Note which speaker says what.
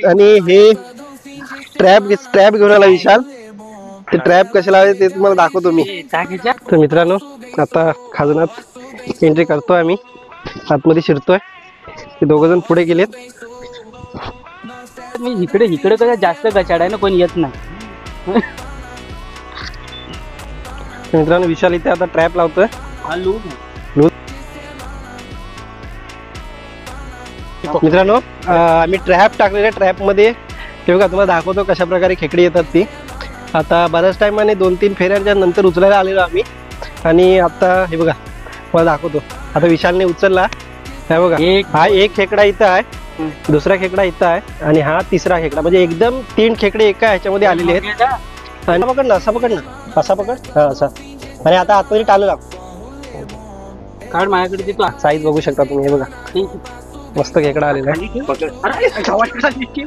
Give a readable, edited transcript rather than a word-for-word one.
Speaker 1: आणि हे ट्रॅप घेऊन आला विशाल. ते ट्रॅप कसे लावायचे ते तुम्हाला दाखवतो मी. तर मित्रांनो, आता खाजनात एंट्री करतोय आम्ही, आतमध्ये शिरतोय. ते दोघ जण पुढे गेलेत.
Speaker 2: मी इकडे कसं जास्त गचाड आहे ना, कोणी येत नाही.
Speaker 1: मित्रांनो, विशाल इथे आता ट्रॅप लावतोय. मित्रांनो, आम्ही ट्रॅप टाकलेल्या ट्रॅप मध्ये ते बघा, तुम्हाला दाखवतो कशा प्रकारे खेकडी येतात ती. आता बऱ्याच टाइमाने 2-3 फेऱ्यांच्या नंतर उचलायला आलेलो आम्ही. आणि आता हे बघा, मला दाखवतो. आता विशालने उचलला, हे बघा, हा एक खेकडा इथं आहे, दुसरा खेकडा इथं आहे आणि हा तिसरा खेकडा. म्हणजे एकदम 3 खेकडे एका ह्याच्यामध्ये आलेले आहेत. आणि पकड ना, असा पकड ना, असा पकड, हा असा. आणि आता आतमध्ये टाळू लाग.
Speaker 2: काढ माझ्याकडे देतो.
Speaker 1: साईज बघू शकता तुम्ही, हे बघा, मस्त खेकडा आलेला आहे.